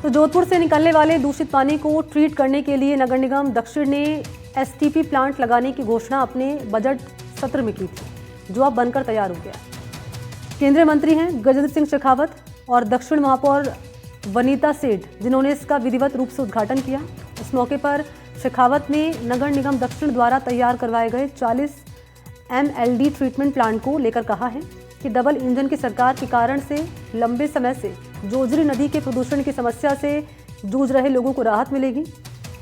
तो जोधपुर से निकलने वाले दूषित पानी को ट्रीट करने के लिए नगर निगम दक्षिण ने एसटीपी प्लांट लगाने की घोषणा अपने बजट सत्र में की थी, जो अब बनकर तैयार हो गया। केंद्रीय मंत्री हैं गजेंद्र सिंह शेखावत और दक्षिण महापौर वनीता सेठ, जिन्होंने इसका विधिवत रूप से उद्घाटन किया। इस मौके पर शेखावत ने नगर निगम दक्षिण द्वारा तैयार करवाए गए 40 MLD ट्रीटमेंट प्लांट को लेकर कहा है कि डबल इंजन की सरकार के कारण से लंबे समय से जोजरी नदी के प्रदूषण की समस्या से जूझ रहे लोगों को राहत मिलेगी।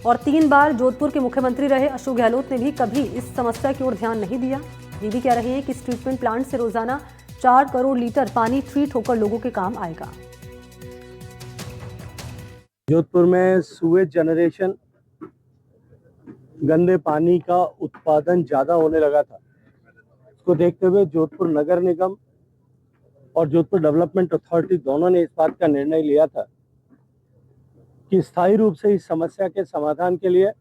और 3 बार जोधपुर के मुख्यमंत्री रहे अशोक गहलोत ने भी कभी इस समस्या की ओर ध्यान नहीं दिया। ये भी कह रहे हैं कि इस ट्रीटमेंट प्लांट से रोजाना 4 करोड़ लीटर पानी ट्रीट होकर लोगों के काम आएगा। जोधपुर में सुएज जनरेशन, गंदे पानी का उत्पादन ज़्यादा होने लगा था। इसको देखते हुए जोधपुर नगर निगम और जोधपुर डेवलपमेंट अथॉरिटी दोनों ने इस बात का निर्णय लिया था कि स्थायी रूप से इस समस्या के समाधान के लिए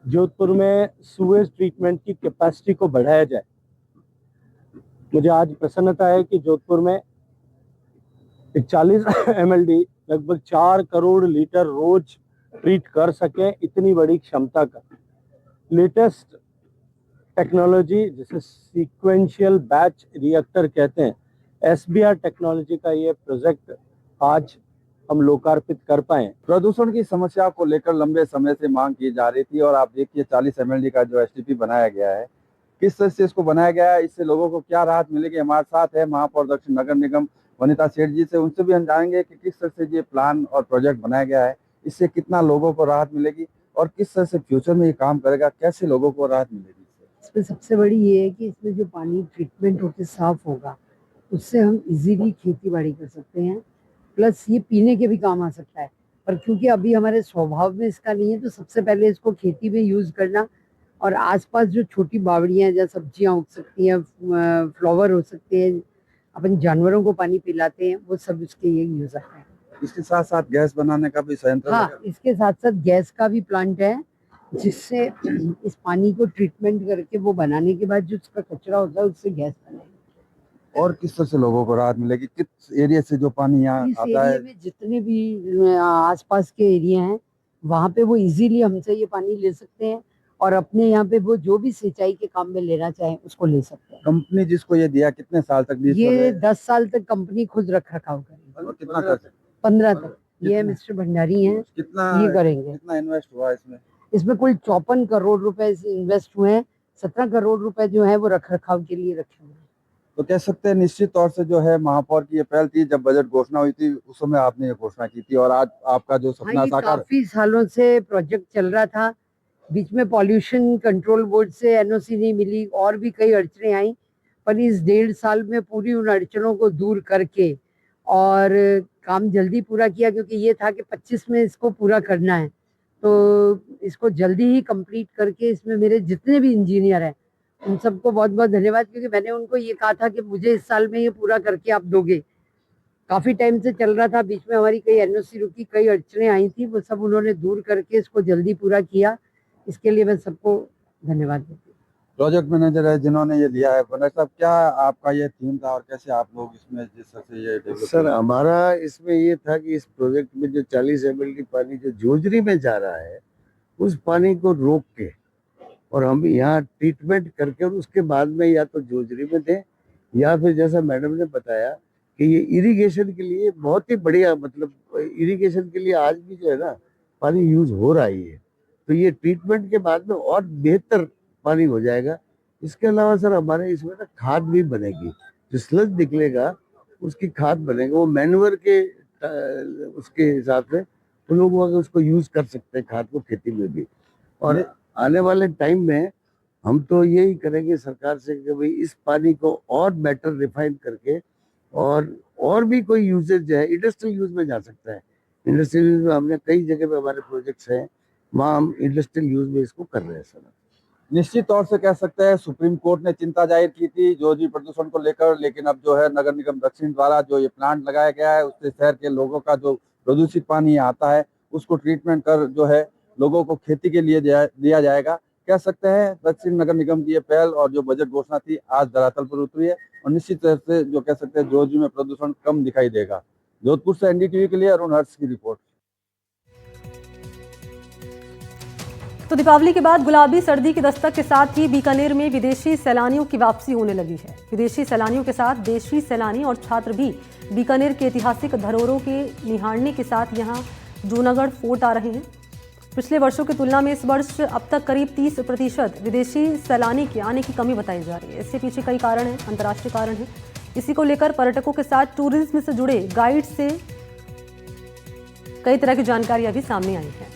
जोधपुर में सुएज ट्रीटमेंट की कैपेसिटी को बढ़ाया जाए। मुझे आज प्रसन्नता है कि जोधपुर में 40 MLD लगभग 4 करोड़ लीटर रोज ट्रीट कर सके, इतनी बड़ी क्षमता का लेटेस्ट टेक्नोलॉजी जिसे सीक्वेंशियल बैच रिएक्टर कहते हैं, SBR टेक्नोलॉजी का ये प्रोजेक्ट आज हम लोकार्पित कर पाए। प्रदूषण की समस्या को लेकर लंबे समय से मांग की जा रही थी और आप देखिए 40 MLD का जो STP बनाया गया है, किस तरह से इसको बनाया गया है, इससे लोगों को क्या राहत मिलेगी। हमारे साथ है महापौर दक्षिण नगर निगम वनीता सेठ जी, से उनसे भी हम जानेंगे कि किस तरह से ये प्लान और प्रोजेक्ट बनाया गया है, इससे कितना लोगों को राहत मिलेगी और किस तरह से फ्यूचर में ये काम करेगा, कैसे लोगों को राहत मिलेगी। इसमें सबसे बड़ी ये है कि इसमें जो पानी ट्रीटमेंट होकर साफ होगा उससे हम इजीली खेती बाड़ी कर सकते हैं, प्लस ये पीने के भी काम आ सकता है। पर क्योंकि अभी हमारे स्वभाव में इसका नहीं है, तो सबसे पहले इसको खेती में यूज़ करना और आसपास जो छोटी बावड़ियाँ हैं जहाँ सब्जियाँ उग सकती हैं, फ्लावर हो सकते हैं, अपन जानवरों को पानी पिलाते हैं, वो सब इसके ये यूज़ आता है। इसके साथ साथ गैस बनाने का भी संयंत्र, हाँ, इसके साथ साथ गैस का भी प्लांट है, जिससे इस पानी को ट्रीटमेंट करके वो बनाने के बाद जो उसका कचरा होता है उससे गैस बनेगी। और किस तरह से लोगों को राहत मिलेगी, किस एरिया से जो पानी यहाँ आता है, में जितने भी आसपास के एरिया हैं वहाँ पे वो इजीली हमसे ये पानी ले सकते हैं और अपने यहाँ पे वो जो भी सिंचाई के काम में लेना चाहें उसको ले सकते हैं। कंपनी जिसको ये दिया कितने साल तक? ये 10 साल तक कंपनी खुद रख रखाव करेगी। कितना कर 15 तक ये मिस्टर भंडारी हैं, कितना ये करेंगे। कितना इन्वेस्ट हुआ इसमें? इसमें कुल 54 करोड़ रुपए इन्वेस्ट हुए हैं। 17 करोड़ रुपए जो है वो रख रखाव के लिए रखे हुए हैं। तो कह सकते हैं निश्चित तौर से जो है महापौर की ये पहल थी। जब बजट घोषणा हुई थी उस समय आपने ये घोषणा की थी और आज आपका जो सपना हाँ, साकार। काफी सालों से प्रोजेक्ट चल रहा था, बीच में पॉल्यूशन कंट्रोल बोर्ड से NOC नहीं मिली और भी कई अड़चने आई, पर इस 1.5 साल में पूरी उन अड़चनों को दूर करके और काम जल्दी पूरा किया, क्योंकि ये था कि 25 में इसको पूरा करना है। तो इसको जल्दी ही कंप्लीट करके इसमें मेरे जितने भी इंजीनियर हैं उन सबको बहुत बहुत धन्यवाद, क्योंकि मैंने उनको ये कहा था कि मुझे इस साल में ये पूरा करके आप दोगे। काफ़ी टाइम से चल रहा था, बीच में हमारी कई NOC रुकी, कई अड़चने आई थी, वो सब उन्होंने दूर करके इसको जल्दी पूरा किया। इसके लिए मैं सबको धन्यवाद देती हूँ। प्रोजेक्ट मैनेजर है जिन्होंने ये लिया है, बनर साहब, क्या आपका ये थीम था और कैसे आप लोग इसमें जिस तरह से ये डेवलप? सर, हमारा इसमें ये था कि इस प्रोजेक्ट में जो 40 MLD पानी जो जोजरी में जा रहा है उस पानी को रोक के और हम यहाँ ट्रीटमेंट करके और उसके बाद में या तो जोजरी में दें या फिर जैसा मैडम ने बताया कि ये इरिगेशन के लिए बहुत ही बढ़िया, मतलब इरिगेशन के लिए आज भी जो है ना पानी यूज हो रहा ही है, तो ये ट्रीटमेंट के बाद में और बेहतर पानी हो जाएगा। इसके अलावा सर हमारे इसमें ना खाद भी बनेगी, जो स्लज निकलेगा उसकी खाद बनेगा, वो मैन्योर के उसके हिसाब से तो लोग वहाँ उसको यूज कर सकते हैं खाद को खेती में भी। और आने वाले टाइम में हम तो यही करेंगे सरकार से कि भाई इस पानी को और बेटर रिफाइन करके और भी कोई यूजेज है, इंडस्ट्रियल यूज में जा सकता है। इंडस्ट्रियल यूज में हमने कई जगह पे हमारे प्रोजेक्ट्स हैं, वहाँ हम इंडस्ट्रियल यूज में इसको कर रहे हैं सर। निश्चित तौर से कह सकते हैं सुप्रीम कोर्ट ने चिंता जाहिर की थी जोजरी प्रदूषण को लेकर, लेकिन अब जो है नगर निगम दक्षिण द्वारा जो ये प्लांट लगाया गया है उससे शहर के लोगों का जो प्रदूषित पानी आता है उसको ट्रीटमेंट कर जो है लोगों को खेती के लिए दिया जाएगा। कह सकते हैं दक्षिण नगर निगम की ये पहल और जो बजट घोषणा थी आज धरातल पर उतरी है और निश्चित तरह से जो कह सकते हैं जोजरी में प्रदूषण कम दिखाई देगा। जोधपुर से एनडीटीवी के लिए अरुण हर्ष की रिपोर्ट। तो दीपावली के बाद गुलाबी सर्दी की दस्तक के साथ ही बीकानेर में विदेशी सैलानियों की वापसी होने लगी है। विदेशी सैलानियों के साथ देशी सैलानी और छात्र भी बीकानेर के ऐतिहासिक धरोहरों के निहारने के साथ यहां जूनागढ़ फोर्ट आ रहे हैं। पिछले वर्षों की तुलना में इस वर्ष अब तक करीब 30% विदेशी सैलानी के आने की कमी बताई जा रही है। इसके पीछे कई कारण हैं, अंतर्राष्ट्रीय कारण हैं। इसी को लेकर पर्यटकों के साथ टूरिज्म से जुड़े गाइड से कई तरह की जानकारियां भी सामने आई हैं।